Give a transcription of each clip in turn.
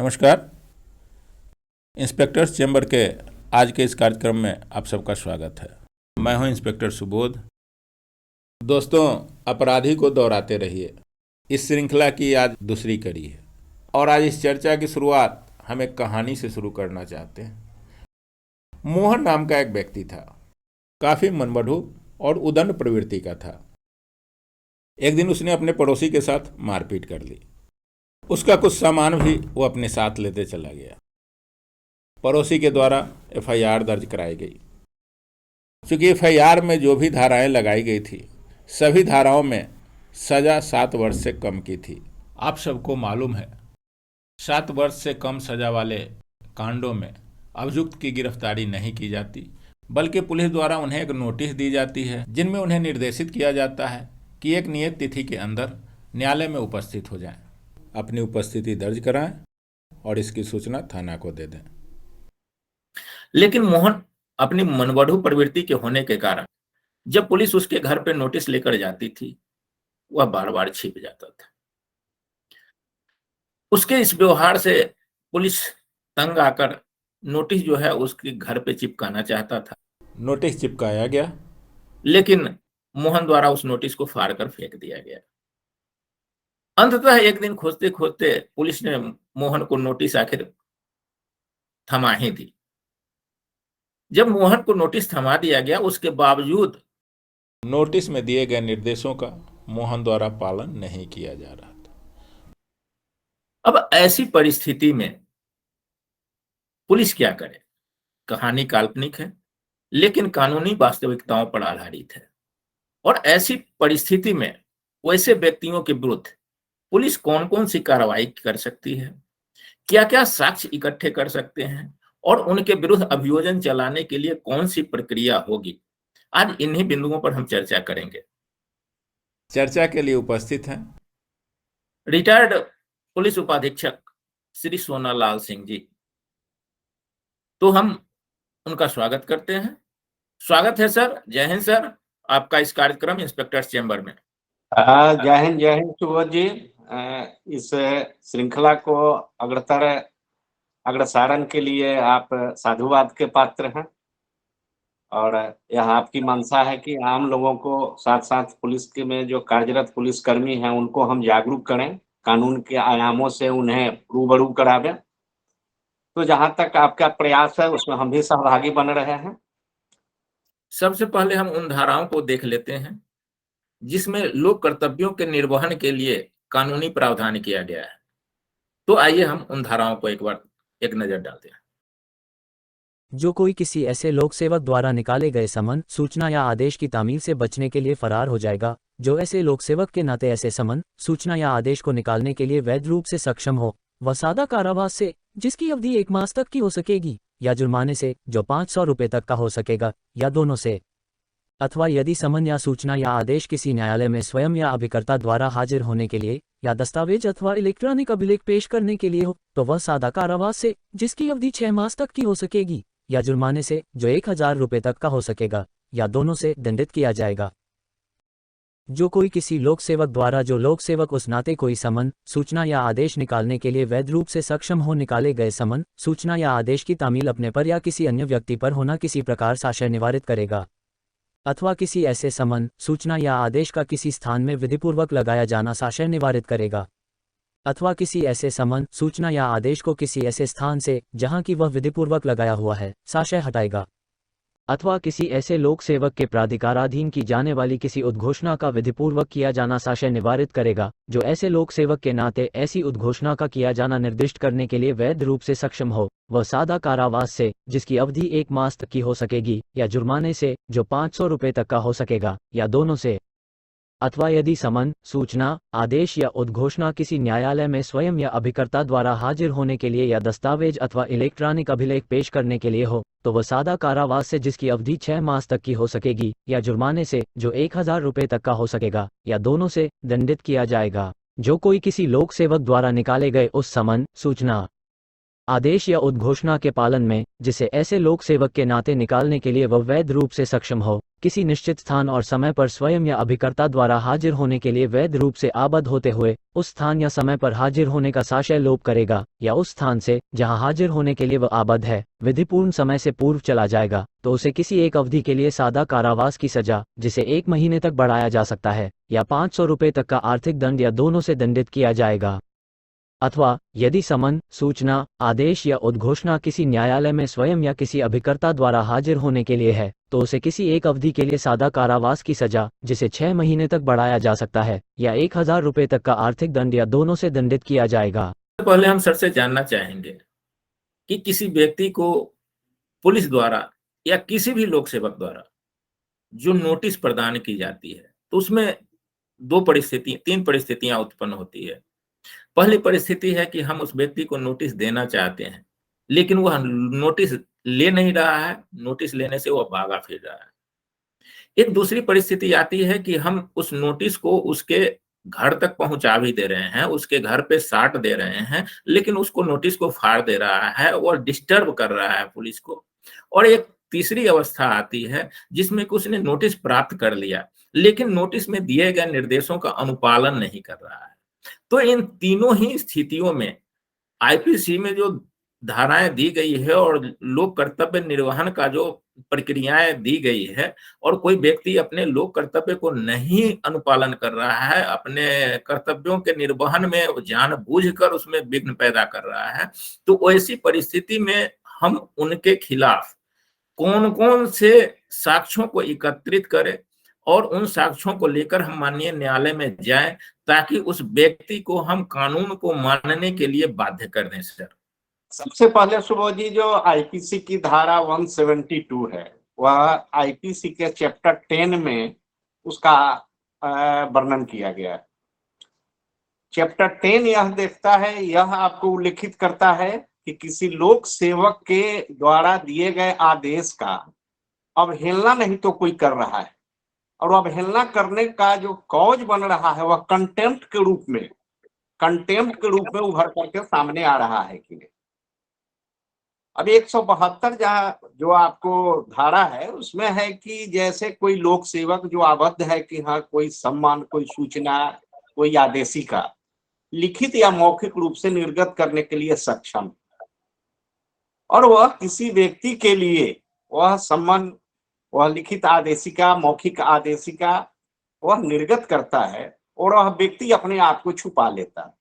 नमस्कार। Inspectors chamber के आज के इस कार्यक्रम में आप सबका स्वागत है। मैं हूं इंस्पेक्टर सुबोध। दोस्तों, अपराधी को दोहराते रहिए, इस श्रृंखला की आज दूसरी कड़ी है और आज इस चर्चा की शुरुआत हम एक कहानी से शुरू करना चाहते हैं। मोहन नाम का एक व्यक्ति था, काफ़ी मनबढ़ू और उदंड प्रवृत्ति का था। एक दिन उसने अपने पड़ोसी के साथ मारपीट कर ली। उसका कुछ सामान भी वो अपने साथ लेते चला गया। पड़ोसी के द्वारा एफआईआर दर्ज कराई गई। चूंकि एफआईआर में जो भी धाराएं लगाई गई थी, सभी धाराओं में सजा 7 वर्ष से कम की थी। आप सबको मालूम है, 7 वर्ष से कम सजा वाले कांडों में अभियुक्त की गिरफ्तारी नहीं की जाती, बल्कि पुलिस द्वारा उन्हें एक नोटिस दी जाती है, जिनमें उन्हें निर्देशित किया जाता है कि एक नियत तिथि के अंदर न्यायालय में उपस्थित हो जाएं, अपनी उपस्थिति दर्ज कराएं और इसकी सूचना थाना को दे दें। लेकिन मोहन अपनी मनबढ़ू प्रवृत्ति के होने के कारण जब पुलिस उसके घर पे नोटिस लेकर जाती थी, वह बार बार छिप जाता था। उसके इस व्यवहार से पुलिस तंग आकर नोटिस जो है उसके घर पे चिपकाना चाहता था। नोटिस चिपकाया गया, लेकिन मोहन द्वारा उस नोटिस को फाड़ कर फेंक दिया गया। अंततः एक दिन खोजते खोजते पुलिस ने मोहन को नोटिस आखिर थमा ही दी। जब मोहन को नोटिस थमा दिया गया, उसके बावजूद नोटिस में दिए गए निर्देशों का मोहन द्वारा पालन नहीं किया जा रहा था। अब ऐसी परिस्थिति में पुलिस क्या करे? कहानी काल्पनिक है, लेकिन कानूनी वास्तविकताओं पर आधारित है। और ऐसी परिस्थिति में वैसे व्यक्तियों के विरुद्ध पुलिस कौन कौन सी कार्रवाई कर सकती है, क्या क्या साक्ष्य इकट्ठे कर सकते हैं और उनके विरुद्ध अभियोजन चलाने के लिए कौन सी प्रक्रिया होगी, आज इन्हीं बिंदुओं पर हम चर्चा करेंगे। चर्चा के लिए उपस्थित हैं रिटायर्ड पुलिस उपाधीक्षक श्री सोनालाल सिंह जी। तो हम उनका स्वागत करते हैं। स्वागत है सर। जय हिंद सर, आपका इस कार्यक्रम इंस्पेक्टर्स चैम्बर में। जय हिंद सुबोध जी। इस श्रृंखला को अग्रसारण के लिए आप साधुवाद के पात्र हैं और यह आपकी मंशा है कि आम लोगों को साथ साथ पुलिस के में जो कार्यरत पुलिसकर्मी हैं उनको हम जागरूक करें, कानून के आयामों से उन्हें रूबरू करावें। तो जहां तक आपका प्रयास है उसमें हम भी सहभागी बन रहे हैं। सबसे पहले हम उन धाराओं को देख लेते हैं जिसमें लोक कर्तव्यों के निर्वहन के लिए कानूनी प्रावधान किया गया है। तो आइए हम उन धाराओं को एक बार एक नजर डालते हैं। जो कोई किसी ऐसे लोक सेवक द्वारा निकाले गए समन, सूचना या आदेश की तामील से बचने के लिए फरार हो जाएगा, जो ऐसे लोक सेवक के नाते ऐसे समन, सूचना या आदेश को निकालने के लिए वैध रूप से सक्षम हो, वह सादा कारावास से, जिसकी अवधि 1 मास तक की हो सकेगी, या जुर्माने से, जो 500 रुपये तक का हो सकेगा, या दोनों से। अथवा यदि समन या सूचना या आदेश किसी न्यायालय में स्वयं या अभिकर्ता द्वारा हाजिर होने के लिए या दस्तावेज अथवा इलेक्ट्रॉनिक अभिलेख पेश करने के लिए हो, तो वह सादा कारावास से, जिसकी अवधि 6 मास तक की हो सकेगी, या जुर्माने से, जो 1000 रुपये तक का हो सकेगा, या दोनों से दंडित किया जाएगा। जो कोई किसी लोक सेवक द्वारा, जो लोक सेवक उस नाते कोई समन, सूचना या आदेश निकालने के लिए वैध रूप से सक्षम हो, निकाले गए समन, सूचना या आदेश की तामील अपने पर या किसी अन्य व्यक्ति पर होना किसी प्रकार साशय निवारित करेगा, अथवा किसी ऐसे समन, सूचना या आदेश का किसी स्थान में विधिपूर्वक लगाया जाना साशय निवारित करेगा, अथवा किसी ऐसे समन, सूचना या आदेश को किसी ऐसे स्थान से जहां की वह विधिपूर्वक लगाया हुआ है, साशय हटाएगा, अथवा किसी ऐसे लोक सेवक के प्राधिकाराधीन की जाने वाली किसी उद्घोषणा का विधिपूर्वक किया जाना साशय निवारित करेगा, जो ऐसे लोक सेवक के नाते ऐसी उद्घोषणा का किया जाना निर्दिष्ट करने के लिए वैध रूप से सक्षम हो, वह सादा कारावास से, जिसकी अवधि 1 मास तक की हो सकेगी, या जुर्माने से, जो 500 रुपये तक का हो सकेगा, या दोनों से। अथवा यदि समन, सूचना, आदेश या उद्घोषणा किसी न्यायालय में स्वयं या अभिकर्ता द्वारा हाजिर होने के लिए या दस्तावेज अथवा इलेक्ट्रॉनिक अभिलेख पेश करने के लिए हो, तो वह सादा कारावास से, जिसकी अवधि 6 मास तक की हो सकेगी, या जुर्माने से, जो 1000 रुपये तक का हो सकेगा, या दोनों से दंडित किया जाएगा। जो कोई किसी लोक सेवक द्वारा निकाले गए उस समन, सूचना, आदेश या उद्घोषणा के पालन में, जिसे ऐसे लोक सेवक के नाते निकालने के लिए वह वैध रूप से सक्षम हो, किसी निश्चित स्थान और समय पर स्वयं या अभिकर्ता द्वारा हाजिर होने के लिए वैध रूप से आबद्ध होते हुए उस स्थान या समय पर हाजिर होने का साक्ष्य लोप करेगा या उस स्थान से जहां हाजिर होने के लिए वह आबद्ध है विधिपूर्ण समय से पूर्व चला जाएगा, तो उसे किसी एक अवधि के लिए सादा कारावास की सजा, जिसे 1 महीने तक बढ़ाया जा सकता है, या 500 रुपये तक का आर्थिक दंड या दोनों से दंडित किया जाएगा। अथवा यदि समन, सूचना, आदेश या उद्घोषणा किसी न्यायालय में स्वयं या किसी अभिकर्ता द्वारा हाजिर होने के लिए है, तो उसे किसी एक अवधि के लिए सादा कारावास की सजा, जिसे 6 महीने तक बढ़ाया जा सकता है, या 1000 रुपये तक का आर्थिक दंड या दोनों से दंडित किया जाएगा। पहले हम सर से जानना चाहेंगे कि किसी व्यक्ति को पुलिस द्वारा या किसी भी लोक सेवक द्वारा जो नोटिस प्रदान की जाती है, तो उसमें 3 परिस्थितियां उत्पन्न होती है। पहली परिस्थिति है कि हम उस व्यक्ति को नोटिस देना चाहते हैं, लेकिन वह नोटिस ले नहीं रहा है, नोटिस लेने से वह भागा फिर रहा है। एक दूसरी परिस्थिति आती है कि हम उस नोटिस को उसके घर तक पहुंचा भी दे रहे हैं, उसके घर पे साट दे रहे हैं, लेकिन उसको नोटिस को फाड़ दे रहा है और डिस्टर्ब कर रहा है पुलिस को। और एक तीसरी अवस्था आती है जिसमें कि उसने नोटिस प्राप्त कर लिया, लेकिन नोटिस में दिए गए निर्देशों का अनुपालन नहीं कर रहा है। तो इन तीनों ही स्थितियों में आईपीसी में जो धाराएं दी गई है और लोक कर्तव्य निर्वहन का जो प्रक्रियाएं दी गई है, और कोई व्यक्ति अपने लोक कर्तव्य को नहीं अनुपालन कर रहा है, अपने कर्तव्यों के निर्वहन में जानबूझकर उसमें विघ्न पैदा कर रहा है, तो ऐसी परिस्थिति में हम उनके खिलाफ कौन कौन से साक्ष्यों को एकत्रित करें और उन साक्ष्यों को लेकर हम माननीय न्यायालय में जाएं, ताकि उस व्यक्ति को हम कानून को मानने के लिए बाध्य कर दें। सर, सबसे पहले सुबोध जी, जो आईपीसी की धारा 172 है, वह आईपीसी के चैप्टर 10 में उसका वर्णन किया गया है। चैप्टर 10 यह देखता है, यह आपको उल्लेखित करता है कि किसी लोक सेवक के द्वारा दिए गए आदेश का अवहेलना नहीं तो कोई कर रहा है, और अवहेलना करने का जो कॉज बन रहा है वह कंटेम्प्ट के रूप में उभर करके सामने आ रहा है कि नहीं। अब 172 जहाँ जो आपको धारा है उसमें है कि जैसे कोई लोक सेवक जो आबद्ध है कि हाँ कोई सम्मान, कोई सूचना, कोई आदेशिका लिखित या मौखिक रूप से निर्गत करने के लिए सक्षम, और वह किसी व्यक्ति के लिए वह सम्मान, वह लिखित आदेशिका, मौखिक आदेशिका वह निर्गत करता है, और वह व्यक्ति अपने आप को छुपा लेता है।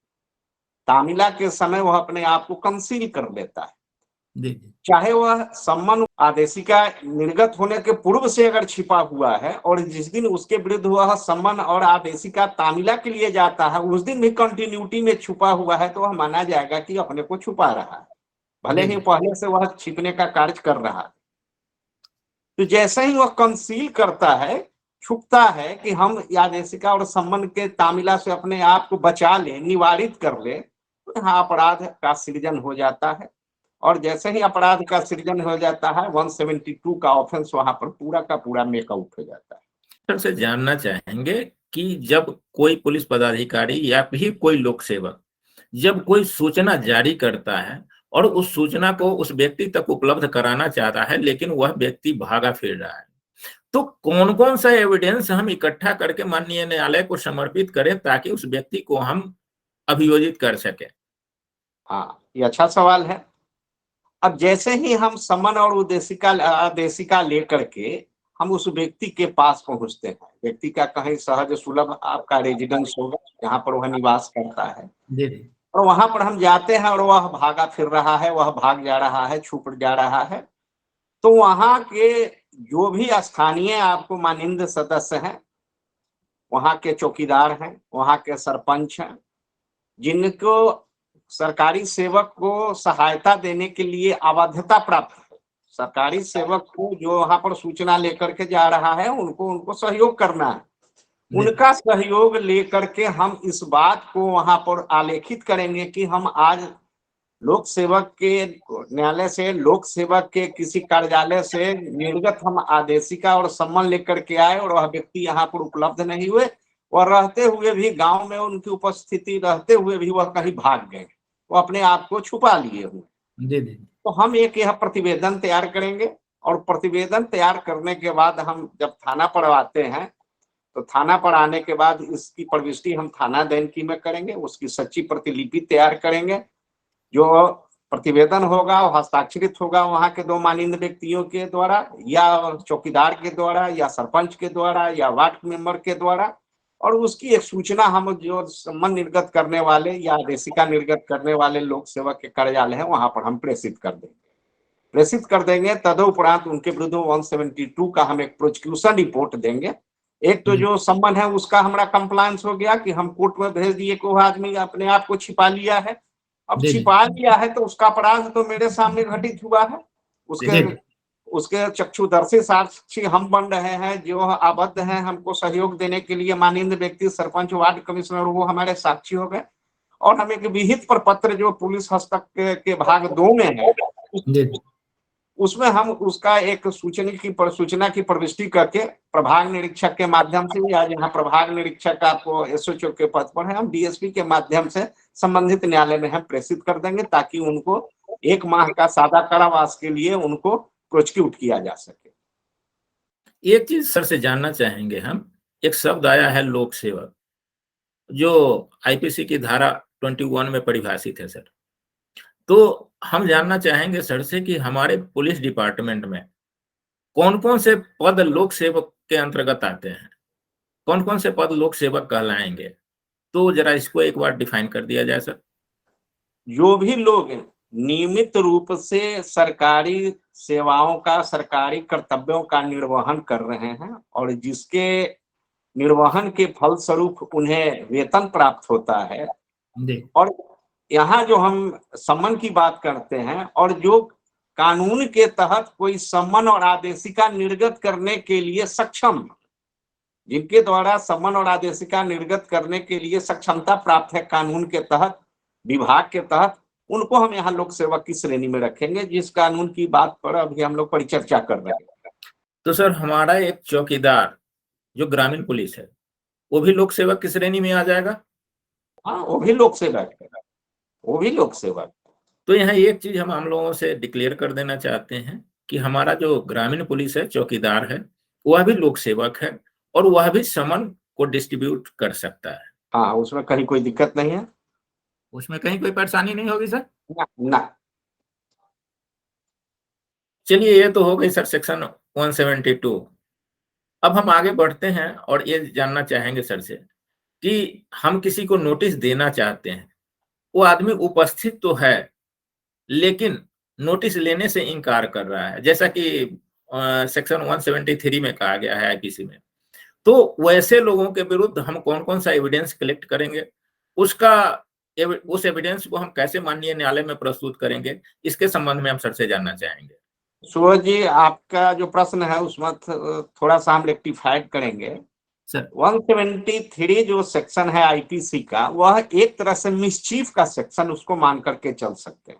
तामिला के समय वह अपने आप को कंसील कर लेता है, चाहे वह सम्मान आदेशिका निर्गत होने के पूर्व से अगर छिपा हुआ है, और जिस दिन उसके विरुद्ध वह सम्मान और आदेशिका तामिला के लिए जाता है उस दिन भी कंटिन्यूटी में छुपा हुआ है, तो वह माना जाएगा कि अपने को छुपा रहा है, भले ही पहले से वह छिपने का कार्य कर रहा है। तो जैसे ही वह कंसील करता है, छुपता है कि हम आदेशिका और सम्मान के तामिला से अपने आप को बचा ले, निवारित कर ले, तो यहाँ अपराध का सृजन हो जाता है। और जैसे ही अपराध का सृजन हो जाता है 172 का ऑफेंस वहां पर पूरा का पूरा मेकआउट हो जाता है। सर से जानना चाहेंगे कि जब कोई पुलिस पदाधिकारी या फिर कोई लोक सेवक जब कोई सूचना जारी करता है और उस सूचना को उस व्यक्ति तक उपलब्ध कराना चाहता है, लेकिन वह व्यक्ति भागा फिर रहा है, तो कौन कौन सा एविडेंस हम इकट्ठा करके माननीय न्यायालय को समर्पित करें ताकि उस व्यक्ति को हम अभियोजित कर सके? हाँ, ये अच्छा सवाल है। अब जैसे ही हम सम्मान और आदेशिका लेकर के हम उस व्यक्ति के पास पहुंचते हैं, व्यक्ति का कहीं सहज सुलभ आपका रेजिडेंस होगा जहाँ पर वह निवास करता है, और वहां पर हम जाते हैं और वह भागा फिर रहा है, वह भाग जा रहा है, छुप जा रहा है, तो वहां के जो भी स्थानीय आपको माननीय सदस्य हैं, वहां के चौकीदार हैं, वहां के सरपंच हैं, जिनको सरकारी सेवक को सहायता देने के लिए अबाध्यता प्राप्त है, सरकारी सेवक को जो वहां पर सूचना लेकर के जा रहा है उनको सहयोग करना है, उनका सहयोग लेकर के हम इस बात को वहां पर आलेखित करेंगे कि हम आज लोक सेवक के न्यायालय से, लोक सेवक के किसी कार्यालय से निर्गत हम आदेशिका और सम्मान लेकर के आए, और वह व्यक्ति यहाँ पर उपलब्ध नहीं हुए, और रहते हुए भी गांव में उनकी उपस्थिति रहते हुए भी वह कहीं भाग गए, वो अपने आप को छुपा लिए हुए। तो हम एक यह प्रतिवेदन तैयार करेंगे और प्रतिवेदन तैयार करने के बाद हम जब थाना पर आते हैं, तो थाना पर आने के बाद इसकी प्रविष्टि हम थाना दैनिकी में करेंगे, उसकी सच्ची प्रतिलिपि तैयार करेंगे। जो प्रतिवेदन होगा वो हस्ताक्षरित होगा वहां के 2 माननीय व्यक्तियों के द्वारा, या चौकीदार के द्वारा, या सरपंच के द्वारा, या वार्ड मेंबर के द्वारा, और उसकी एक सूचना हम जो सम्मन निर्गत करने वाले या आदेशिका निर्गत करने वाले लोक सेवक के कार्यालय है वहां पर हम प्रेषित कर देंगे। तदुपरांत उनके विरुद्ध 172 का हम एक प्रोसिक्यूशन रिपोर्ट देंगे। एक तो जो सम्मन है उसका हमारा कंप्लायंस हो गया कि हम कोर्ट में भेज दिए कि वो आदमी अपने आप को छिपा लिया है। अब छिपा लिया है तो उसका अपराध तो मेरे सामने घटित हुआ है, उसके चक्षुदर्शी साक्षी हम बन रहे हैं, जो आबद्ध हैं हमको सहयोग देने के लिए माननीय व्यक्ति सरपंच, वार्ड कमिश्नर, वो हमारे साक्षी हो गए। और हम एक विहित प्रपत्र जो पुलिस हस्तक के भाग 2 में है, उसमें हम उसका एक सूचना की प्रविष्टि करके प्रभाग निरीक्षक के माध्यम से, या जहाँ प्रभाग निरीक्षक आपको एसएचओ के पद पर है, हम डीएसपी के माध्यम से संबंधित न्यायालय में हम प्रेषित कर देंगे, ताकि उनको 1 माह का सादा कारावास के लिए उनको प्रोसिक्यूट किया जा सके। एक चीज सर से जानना चाहेंगे हम, एक शब्द आया है लोक सेवक, जो आईपीसी की धारा 21 में परिभाषित है सर। तो हम जानना चाहेंगे सर से कि हमारे पुलिस डिपार्टमेंट में कौन कौन से पद लोक सेवक के अंतर्गत आते हैं, कौन कौन से पद लोक सेवक कहलाएंगे, तो जरा इसको एक बार डिफाइन कर दिया जाए सर। जो भी लोग नियमित रूप से सरकारी सेवाओं का, सरकारी कर्तव्यों का निर्वहन कर रहे हैं और जिसके निर्वहन के फलस्वरूप उन्हें वेतन प्राप्त होता है, और यहाँ जो हम सम्मन की बात करते हैं, और जो कानून के तहत कोई सम्मन और आदेशिका निर्गत करने के लिए सक्षम, जिनके द्वारा सम्मन और आदेशिका निर्गत करने के लिए सक्षमता प्राप्त है कानून के तहत, विभाग के तहत, उनको हम यहाँ लोक सेवक की श्रेणी में रखेंगे, जिस कानून की बात पर अभी हम लोग परिचर्चा कर रहे हैं। तो सर हमारा एक चौकीदार जो ग्रामीण पुलिस है, वो भी लोक सेवक की श्रेणी में आ जाएगा? हाँ, वो भी लोक सेवक है, वो भी लोक सेवक। तो यहाँ एक चीज हम लोगों से डिक्लेयर कर देना चाहते हैं कि हमारा जो ग्रामीण पुलिस है, चौकीदार है, वह भी लोक सेवक है और वह भी समन को डिस्ट्रीब्यूट कर सकता है। हाँ, उसमें कहीं कोई दिक्कत नहीं है, उसमें कहीं कोई परेशानी नहीं होगी सर? ना। चलिए, ये तो हो गई सर सेक्शन 172। अब हम आगे बढ़ते हैं और ये जानना चाहेंगे सर से कि हम किसी को नोटिस देना चाहते हैं, वो आदमी उपस्थित तो है लेकिन नोटिस लेने से इनकार कर रहा है, जैसा कि सेक्शन 173 में कहा गया है आईपीसी में। तो वैसे लोगों के विरुद्ध हम कौन कौन सा एविडेंस कलेक्ट करेंगे, उस एविडेंस को हम कैसे माननीय न्यायालय में प्रस्तुत करेंगे, इसके संबंध में हम सर से जानना चाहेंगे। सूरज जी, आपका जो प्रश्न है उसमें थोड़ा सा हम रेक्टिफाइड करेंगे सर। 173 जो सेक्शन है आईपीसी का, वह एक तरह से मिसचीफ का सेक्शन उसको मान करके चल सकते हैं।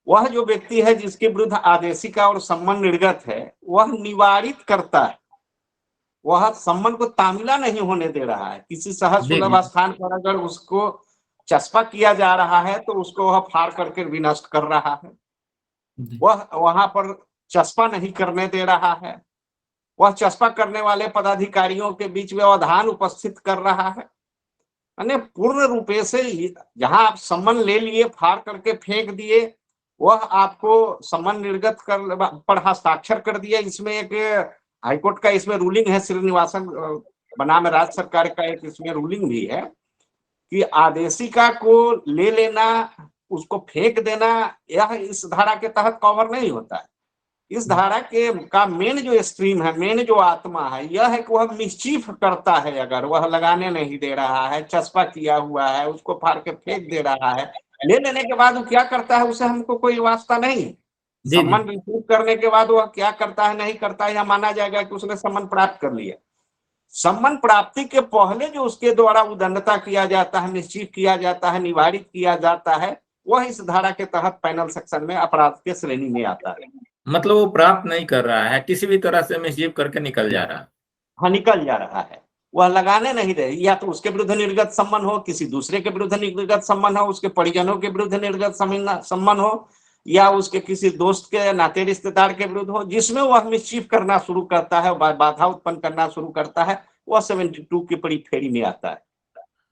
वह जो व्यक्ति है जिसके विरुद्ध आदेशिका और सम्मन निर्गत है, वह निवारित करता है, वह सम्मन को तामिला नहीं होने दे रहा है। किसी सहज सुलभ स्थान पर अगर उसको चस्पा किया जा रहा है तो उसको वह फाड़ करके विनष्ट कर रहा है, वह वहां पर चस्पा नहीं करने दे रहा है, वह चस्पा करने वाले पदाधिकारियों के बीच व्यवधान उपस्थित कर रहा है। यानी पूर्ण रूपे से जहां आप सम्मन ले लिए, फाड़ करके फेंक दिए, वह आपको सम्मन निर्गत पर हस्ताक्षर कर दिया। इसमें एक हाईकोर्ट का इसमें रूलिंग है, श्रीनिवासन बनाम राज्य सरकार का एक इसमें रूलिंग भी है कि आदेशिका को ले लेना, उसको फेंक देना, यह इस धारा के तहत कवर नहीं होता है। इस धारा का मेन जो स्ट्रीम है, मेन जो आत्मा है, यह है कि वह मिसचीफ करता है। अगर वह लगाने नहीं दे रहा है, चस्पा किया हुआ है, उसको फाड़ के फेंक दे रहा है, ले लेने के बाद वो क्या करता है उसे हमको कोई वास्ता नहीं। सम्मन रिसीव करने के बाद वह क्या करता है नहीं करता है, यह माना जाएगा कि उसने सम्मन प्राप्त कर लिया। सम्मन प्राप्ति के पहले जो उसके द्वारा उदंडता किया जाता है, निश्चित किया जाता है, निवारित किया जाता है, वह इस धारा के तहत पैनल सेक्शन में अपराध के श्रेणी में आता है। मतलब वो प्राप्त नहीं कर रहा है, किसी भी तरह से मिसजीव करके निकल जा रहा है। हाँ, निकल जा रहा है, वह लगाने नहीं दे, या तो उसके विरुद्ध निर्गत सम्मन हो, किसी दूसरे के विरुद्ध निर्गत सम्मन हो, उसके परिजनों के विरुद्ध निर्गत सम्मन हो, या उसके किसी दोस्त के नाते रिश्तेदार के विरुद्ध हो, जिसमें वह मिसचीफ करना शुरू करता है, बाधा उत्पन्न करना शुरू करता है, वह 72 की बड़ी फेरी में आता है।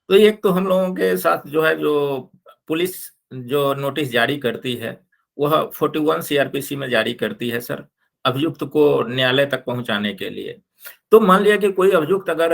तो एक तो हम लोगों के साथ जो है, जो पुलिस जो नोटिस जारी करती है, वह 41 सीआरपीसी में जारी करती है सर, अभियुक्त को न्यायालय तक पहुंचाने के लिए। तो मान लिया कि कोई अभियुक्त अगर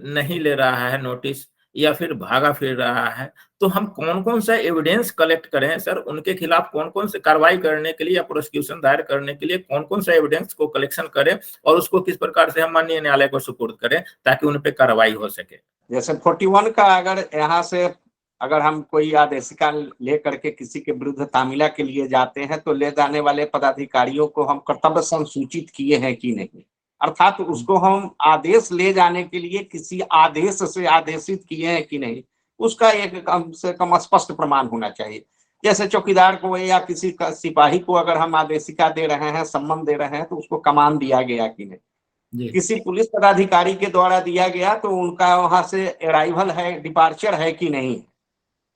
नहीं ले रहा है नोटिस या फिर भागा फिर रहा है, तो हम कौन-कौन सा एविडेंस कलेक्ट करें सर? उनके खिलाफ कौन-कौन से कार्रवाई करने के लिए या प्रोसिक्यूशन दायर करने के लिए कौन-कौन सा एविडेंस को कलेक्शन करें और उसको किस प्रकार से हम माननीय न्यायालय को सुपुर्द करें ताकि उन पे कार्रवाई हो सके? जैसे 41 का अगर यहाँ से अगर हम कोई आदेशिका लेकर के किसी के विरुद्ध तामीला के लिए जाते हैं, तो ले जाने वाले पदाधिकारियों को हम कर्तव्य संसूचित किए हैं कि नहीं, अर्थात उसको हम आदेश ले जाने के लिए किसी आदेश से आदेशित किए हैं कि नहीं, उसका एक कम से कम स्पष्ट प्रमाण होना चाहिए। जैसे चौकीदार को या किसी सिपाही को अगर हम आदेशिका दे रहे हैं, सम्मन दे रहे हैं, तो उसको कमान दिया गया कि नहीं। किसी पुलिस पदाधिकारी के द्वारा दिया गया तो उनका वहां से अराइवल है, डिपार्चर है कि नहीं,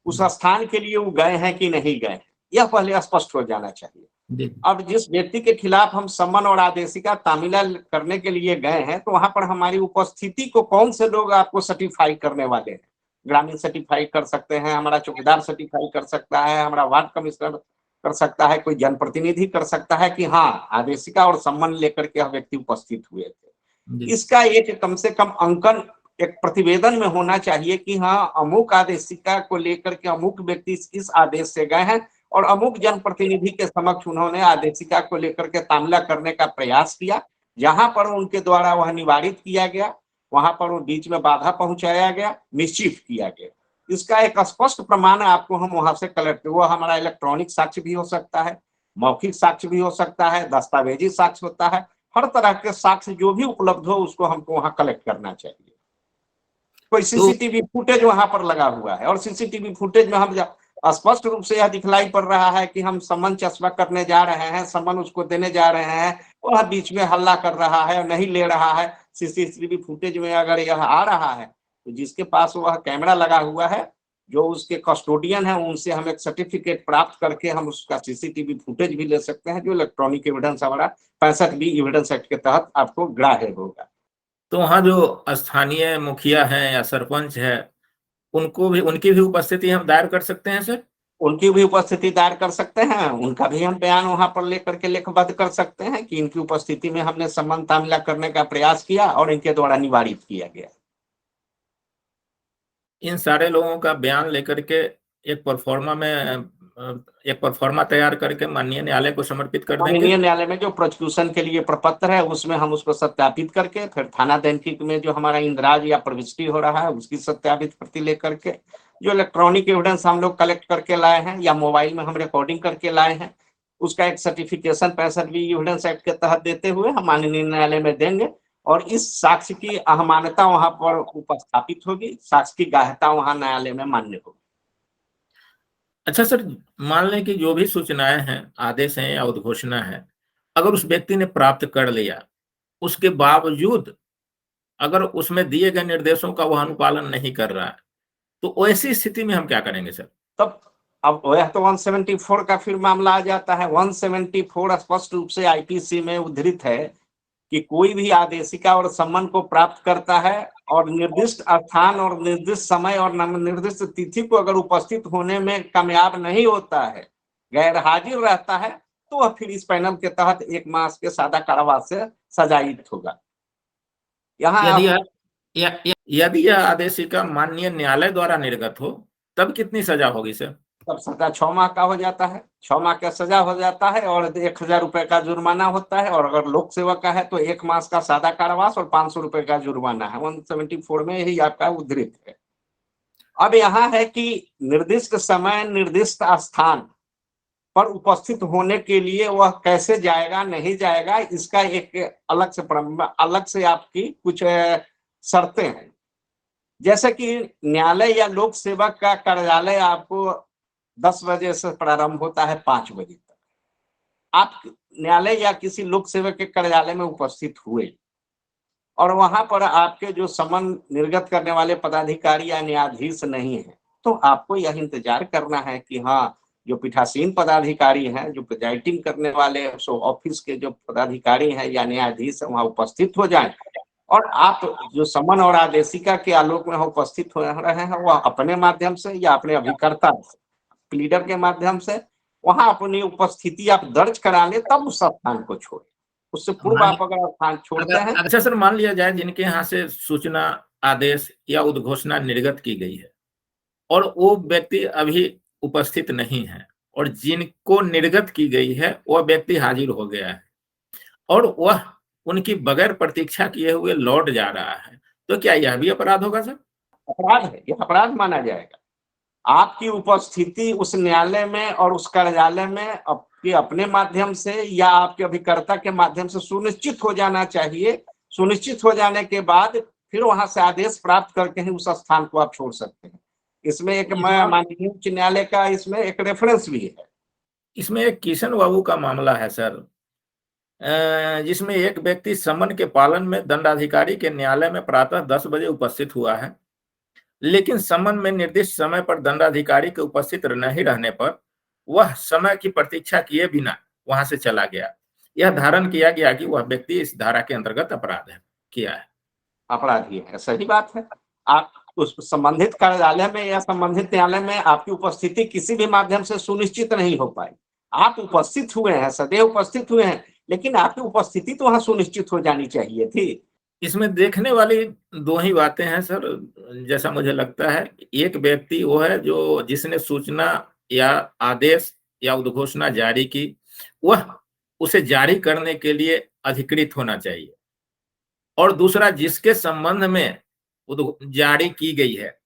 उस स्थान के लिए वो गए हैं कि नहीं गए, यह पहले स्पष्ट हो जाना चाहिए। अब जिस व्यक्ति के खिलाफ हम सम्मन और आदेशिका तामीला करने के लिए गए हैं, तो वहां पर हमारी उपस्थिति को कौन से लोग आपको सर्टिफाई करने वाले हैं? ग्रामीण सर्टिफाई कर सकते हैं, हमारा चौकीदार सर्टिफाई कर सकता है, हमारा वार्ड कमिश्नर कर सकता है, कोई जनप्रतिनिधि कर सकता है कि हाँ, आदेशिका और सम्मन लेकर के व्यक्ति उपस्थित हुए थे। इसका एक कम से कम अंकन एक प्रतिवेदन में होना चाहिए कि हाँ, अमुक आदेशिका को लेकर के अमुक व्यक्ति इस आदेश से गए हैं और अमुक जनप्रतिनिधि के समक्ष उन्होंने आदेशिका को लेकर के तामीला करने का प्रयास किया, जहां पर उनके द्वारा वह निवारित किया गया, वहां पर वो बीच में बाधा पहुंचाया गया, मिसचीफ किया गया। इसका एक स्पष्ट प्रमाण आपको हम वहां से कलेक्ट, वो हमारा इलेक्ट्रॉनिक साक्ष्य भी हो सकता है, मौखिक साक्ष्य भी हो सकता है, दस्तावेजी साक्ष्य होता है, हर तरह के साक्ष्य जो भी उपलब्ध हो उसको हमको वहां कलेक्ट करना चाहिए। कोई सीसीटीवी फुटेज वहां पर लगा हुआ है और सीसीटीवी फुटेज में हम स्पष्ट रूप से यह दिखलाई पड़ रहा है कि हम सम्मन चस्पा करने जा रहे हैं, सम्मन उसको देने जा रहे हैं, वह बीच में हल्ला कर रहा है और नहीं ले रहा है। सीसीटीवी फुटेज में अगर यह आ रहा है तो जिसके पास वह कैमरा लगा हुआ है, जो उसके कस्टोडियन है, उनसे हम एक सर्टिफिकेट प्राप्त करके हम उसका सीसीटीवी फुटेज भी ले सकते हैं, जो इलेक्ट्रॉनिक एविडेंस हमारा 65B एविडेंस एक्ट के तहत आपको ग्राह्य होगा। तो वहाँ जो स्थानीय मुखिया हैं या सरपंच है, उनकी भी उपस्थिति हम दायर कर सकते हैं सर? उनकी भी उपस्थिति दायर कर सकते हैं, उनका भी हम बयान वहां पर लेकर के लेखबद्ध कर सकते हैं कि इनकी उपस्थिति में हमने सम्मन तामीला करने का प्रयास किया और इनके द्वारा निवारित किया गया। इन सारे लोगों का बयान लेकर के एक परफॉर्मा तैयार करके माननीय न्यायालय को समर्पित कर देंगे। माननीय न्यायालय में जो प्रोसिक्यूशन के लिए प्रपत्र है उसमें हम उसको सत्यापित करके फिर थाना दैनिक में जो हमारा इंद्राज या प्रविष्टि हो रहा है उसकी सत्यापित प्रति लेकर के, जो इलेक्ट्रॉनिक एविडेंस हम लोग कलेक्ट करके लाए हैं या मोबाइल में हम रिकॉर्डिंग करके लाए हैं, उसका एक सर्टिफिकेशन 65B एविडेंस एक्ट के तहत देते हुए हम माननीय न्यायालय में देंगे और इस साक्ष्य की अहमानता वहां पर उपस्थापित होगी, साक्ष्य की गाह्यता वहां न्यायालय में मान्य होगी। अच्छा सर, मान लें कि जो भी सूचनाएं हैं, आदेश हैं या उद्घोषणा है, अगर उस व्यक्ति ने प्राप्त कर लिया, उसके बावजूद अगर उसमें दिए गए निर्देशों का वह अनुपालन नहीं कर रहा है, तो ऐसी स्थिति में हम क्या करेंगे सर? तब अब वह तो 174 का फिर मामला आ जाता है। 174 स्पष्ट रूप से आईपीसी में उद्धृत है कि कोई भी आदेशिका और सम्मन को प्राप्त करता है और निर्दिष्ट स्थान और निर्दिष्ट समय और निर्दिष्ट तिथि को अगर उपस्थित होने में कामयाब नहीं होता है, गैर हाजिर रहता है, तो वह फिर इस पैनल के तहत 1 मास के सादा कारावास से सजायित होगा। यदि यह आदेशिका माननीय न्यायालय द्वारा निर्गत हो, तब कितनी सजा होगी सर? तब सजा 6 माह का हो जाता है, 6 माह का सजा हो जाता है और 1000 रुपए का जुर्माना होता है, और अगर लोक सेवक का है तो 1 मास का सादा कारावास और 500 रुपए का जुर्माना है। 174 में यही आपका उद्धृत है। अब यहाँ है कि निर्दिष्ट समय निर्दिष्ट स्थान पर उपस्थित होने के लिए वह कैसे जाएगा नहीं जाएगा, इसका एक अलग से आपकी कुछ शर्तें हैं। जैसे कि न्यायालय या लोक सेवक का कार्यालय आपको 10 बजे से प्रारंभ होता है 5 बजे तक। आप न्यायालय या किसी लोक सेवक के कार्यालय में उपस्थित हुए और वहां पर आपके जो सम्मन निर्गत करने वाले पदाधिकारी या न्यायाधीश नहीं है, तो आपको यह इंतजार करना है कि हाँ, जो पीठासीन पदाधिकारी हैं, जो प्रिजाइडिंग करने वाले ऑफिस के जो पदाधिकारी हैं या न्यायाधीश वहां उपस्थित हो जाएं, और आप जो समन और आदेशिका के आलोक में उपस्थित हो रहे हैं वह अपने माध्यम से या अपने अभिकर्ता प्लीडर के माध्यम से वहां अपनी उपस्थिति आप दर्ज करा ले, तब उस स्थान को छोड़े। उससे पूर्व आप अगर स्थान छोड़ते हैं। अच्छा सर, मान लिया जाए जिनके यहाँ से सूचना, आदेश या उद्घोषणा निर्गत की गई है और वो व्यक्ति अभी उपस्थित नहीं है, और जिनको निर्गत की गई है वह व्यक्ति हाजिर हो गया है और वह उनकी बगैर प्रतीक्षा किए हुए लौट जा रहा है, तो क्या यह भी अपराध होगा सर? अपराध है, यह अपराध माना जाएगा। आपकी उपस्थिति उस न्यायालय में और उस कार्यालय में आपके अपने माध्यम से या आपके अभिकर्ता के माध्यम से सुनिश्चित हो जाना चाहिए। सुनिश्चित हो जाने के बाद फिर वहां से आदेश प्राप्त करके ही उस स्थान को आप छोड़ सकते हैं। इसमें एक माननीय उच्च न्यायालय का इसमें एक रेफरेंस भी है। इसमें एक किशन बाबू का मामला है सर, जिसमें एक व्यक्ति समन के पालन में दंडाधिकारी के न्यायालय में प्रातः 10 बजे उपस्थित हुआ है, लेकिन समन में निर्दिष्ट समय पर दंडाधिकारी के उपस्थित नहीं रहने पर वह समय की प्रतीक्षा किए बिना वहां से चला गया। यह धारण किया गया कि वह व्यक्ति इस धारा के अंतर्गत अपराध किया है। अपराधी है, सही बात है। आप उस संबंधित कार्यालय में या संबंधित न्यायालय में आपकी उपस्थिति किसी भी माध्यम से सुनिश्चित नहीं हो पाई। आप उपस्थित हुए हैं, सदैव उपस्थित हुए हैं, लेकिन आपकी उपस्थिति तो वहां सुनिश्चित हो जानी चाहिए थी। इसमें देखने वाली दो ही बातें हैं सर, जैसा मुझे लगता है। एक व्यक्ति वो है जो जिसने सूचना या आदेश या उद्घोषणा जारी की, वह उसे जारी करने के लिए अधिकृत होना चाहिए, और दूसरा जिसके संबंध में जारी की गई है,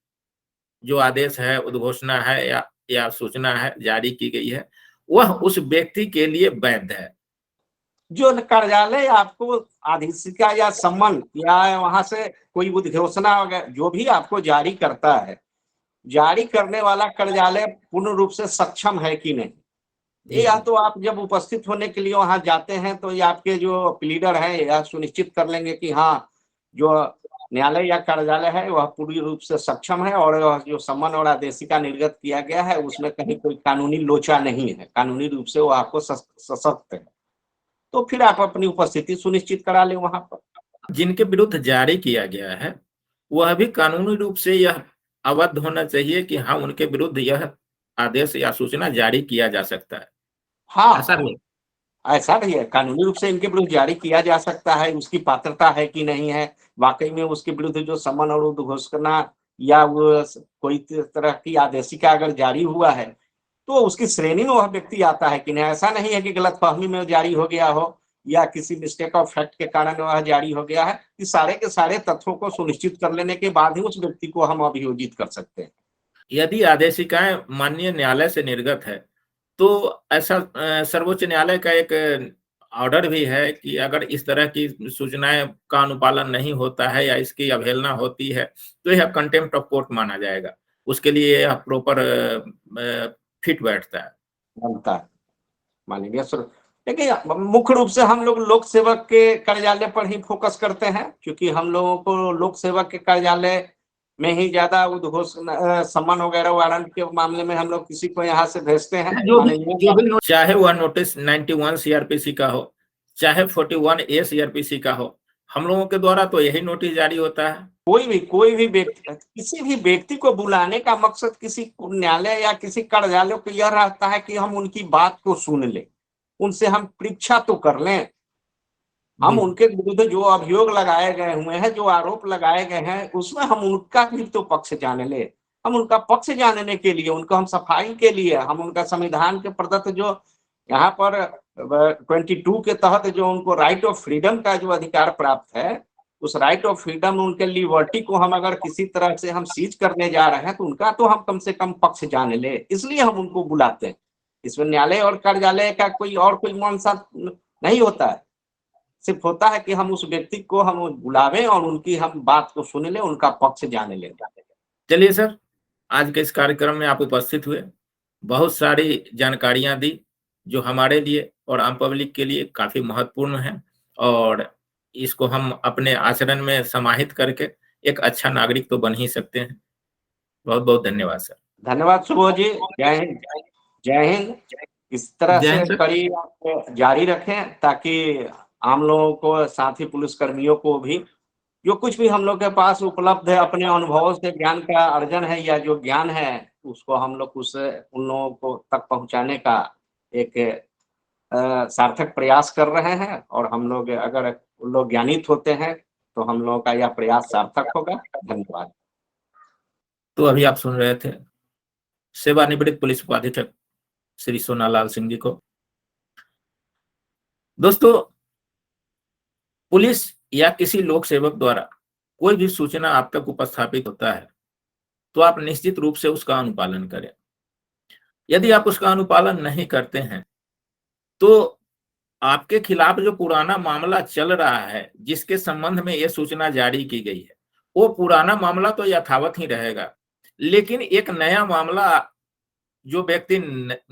जो आदेश है, उद्घोषणा है या सूचना है जारी की गई है, वह उस व्यक्ति के लिए वैध है। जो कार्यालय आपको आदेशिका या सम्मन या वहां से कोई उद्घोषणा वगैरह जो भी आपको जारी करता है, जारी करने वाला कार्यालय पूर्ण रूप से सक्षम है कि नहीं, या तो आप जब उपस्थित होने के लिए वहां जाते हैं तो ये आपके जो प्लीडर है या सुनिश्चित कर लेंगे कि हाँ जो न्यायालय या कार्यालय है वह पूरी रूप से सक्षम है और जो सम्मन और आदेशिका निर्गत किया गया है उसमें कहीं कोई कानूनी लोचा नहीं है, कानूनी रूप से वो आपको सशक्त है, तो फिर आप अपनी उपस्थिति सुनिश्चित करा ले वहां पर। जिनके विरुद्ध जारी किया गया है वह भी कानूनी रूप से यह अवध होना चाहिए कि हाँ उनके विरुद्ध यह आदेश या सूचना जारी किया जा सकता है। हाँ ऐसा भी है, कानूनी रूप से इनके विरुद्ध जारी किया जा सकता है। उसकी पात्रता है कि नहीं है, वाकई में उसके विरुद्ध जो समन और उद्घोषणा या वो कोई तरह की आदेशिका अगर जारी हुआ है तो उसकी श्रेणी में वह व्यक्ति आता है कि नहीं। ऐसा नहीं है कि गलतफहमी में जारी हो गया हो या किसी मिस्टेक ऑफ फैक्ट के कारण वह जारी हो गया है। इस सारे के सारे तथ्यों को सुनिश्चित कर लेने के बाद ही उस व्यक्ति को हम अभियोजित कर सकते हैं। यदि आदेशिकाएं माननीय न्यायालय से निर्गत है तो ऐसा सर्वोच्च न्यायालय का एक ऑर्डर भी है कि अगर इस तरह की सूचनाएं का अनुपालन नहीं होता है या इसकी अवहेलना होती है तो यह कंटेम्प्ट ऑफ कोर्ट माना जाएगा। उसके लिए यह प्रॉपर फिट बैठता है, बनता है माननीय सर। देखिए मुख्य रूप से हम लोग लोक सेवक के कार्यालय पर ही फोकस करते हैं, क्योंकि हम लोगों को लोक सेवक के कार्यालय में ही ज्यादा उद्घोषणा सम्मान वगैरह वारंट के मामले में हम लोग किसी को यहाँ से भेजते हैं। चाहे वह नोटिस 91 सीआरपीसी का हो चाहे 41A सीआरपीसी का हो, हम लोगों के द्वारा तो यही नोटिस जारी होता है। कोई भी व्यक्ति, किसी भी व्यक्ति को बुलाने का मकसद किसी न्यायालय या किसी कार्यालय को यह रहता है कि हम उनकी बात को सुन लें, उनसे हम परीक्षा तो कर लें, हम उनके विरुद्ध जो अभियोग लगाए गए हुए हैं, जो आरोप लगाए गए हैं, उसमें हम उनका भी तो पक्ष जान ले। हम उनका पक्ष जानने के लिए, उनको हम सफाई के लिए, हम उनका संविधान के प्रदत्त जो यहाँ पर 22 के तहत जो उनको राइट ऑफ फ्रीडम का जो अधिकार प्राप्त है, उस राइट ऑफ फ्रीडम, उनके लिबर्टी को हम अगर किसी तरह से हम सीज करने जा रहे हैं तो उनका तो हम कम से कम पक्ष जान ले, इसलिए हम उनको बुलाते हैं। इसमें न्यायालय और कार्यालय का कोई मंशा नहीं होता है, सिर्फ होता है कि हम उस व्यक्ति को हम बुलावें और उनकी हम बात को सुन लें, उनका पक्ष जान लें। चलिए सर, आज के इस कार्यक्रम में आप उपस्थित हुए, बहुत सारी जानकारियां दी जो हमारे लिए और आम पब्लिक के लिए काफी महत्वपूर्ण है, और इसको हम अपने आचरण में समाहित करके एक अच्छा नागरिक तो बन ही सकते हैं। बहुत बहुत धन्यवाद सर। धन्यवाद सुबोध जी, जय हिंद। जय हिंद। इस तरह जय से हिंद सर। कड़ी आप जारी रखें ताकि आम लोगों को, साथ ही पुलिस कर्मियों को भी, जो कुछ भी हम लोग के पास उपलब्ध है, अपने अनुभवों से ज्ञान का अर्जन है या जो ज्ञान है, उसको हम लोग उन लोगों को तक पहुंचाने का एक सार्थक प्रयास कर रहे हैं। और हम लोग, अगर उन लोग ज्ञानित होते हैं तो हम लोगों का यह प्रयास सार्थक होगा। धन्यवाद। तो अभी आप सुन रहे थे सेवानिवृत्त पुलिस उपाधीक्षक श्री सोनालाल सिंह जी को। दोस्तों, पुलिस या किसी लोक सेवक द्वारा कोई भी सूचना आप तक उपस्थापित होता है तो आप निश्चित रूप से उसका अनुपालन करें। यदि आप उसका अनुपालन नहीं करते हैं तो आपके खिलाफ जो पुराना मामला चल रहा है, जिसके संबंध में यह सूचना जारी की गई है, वो पुराना मामला तो यथावत ही रहेगा, लेकिन एक नया मामला जो व्यक्ति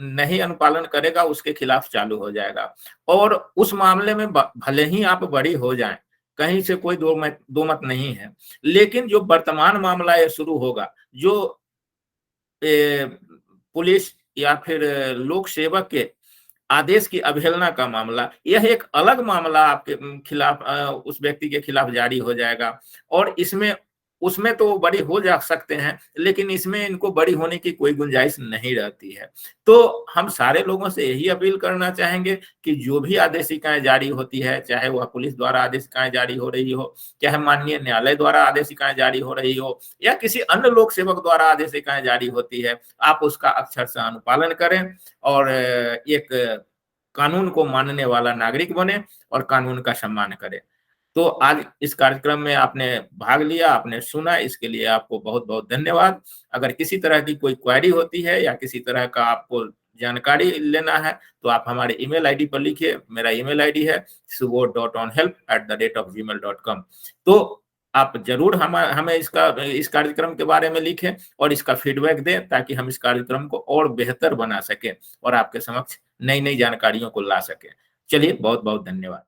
नहीं अनुपालन करेगा उसके खिलाफ चालू हो जाएगा। और उस मामले में भले ही आप बरी हो जाएं, कहीं से कोई दो मत नहीं है, लेकिन जो वर्तमान मामला ये शुरू होगा, जो पुलिस या फिर लोक सेवक के आदेश की अवहेलना का मामला, यह एक अलग मामला आपके खिलाफ, उस व्यक्ति के खिलाफ जारी हो जाएगा। और इसमें उसमें तो बरी हो जा सकते हैं, लेकिन इसमें इनको बरी होने की कोई गुंजाइश नहीं रहती है। तो हम सारे लोगों से यही अपील करना चाहेंगे कि जो भी आदेशिकाएं जारी होती है, चाहे वह पुलिस द्वारा आदेशिकाएं जारी हो रही हो, चाहे माननीय न्यायालय द्वारा आदेशिकाएं जारी हो रही हो, या किसी अन्य लोक सेवक द्वारा आदेशिकाएं जारी होती है, आप उसका अक्षरशः अनुपालन करें और एक कानून को मानने वाला नागरिक बने और कानून का सम्मान करें। तो आज इस कार्यक्रम में आपने भाग लिया, आपने सुना, इसके लिए आपको बहुत बहुत धन्यवाद। अगर किसी तरह की कोई क्वेरी होती है या किसी तरह का आपको जानकारी लेना है तो आप हमारे ईमेल आईडी पर लिखिए। मेरा ईमेल आईडी है subodh.onhelp@gmail.com। तो आप जरूर हमें इस कार्यक्रम के बारे में लिखें और इसका फीडबैक दें, ताकि हम इस कार्यक्रम को और बेहतर बना सकें और आपके समक्ष नई नई जानकारियों को ला सकें। चलिए, बहुत बहुत धन्यवाद।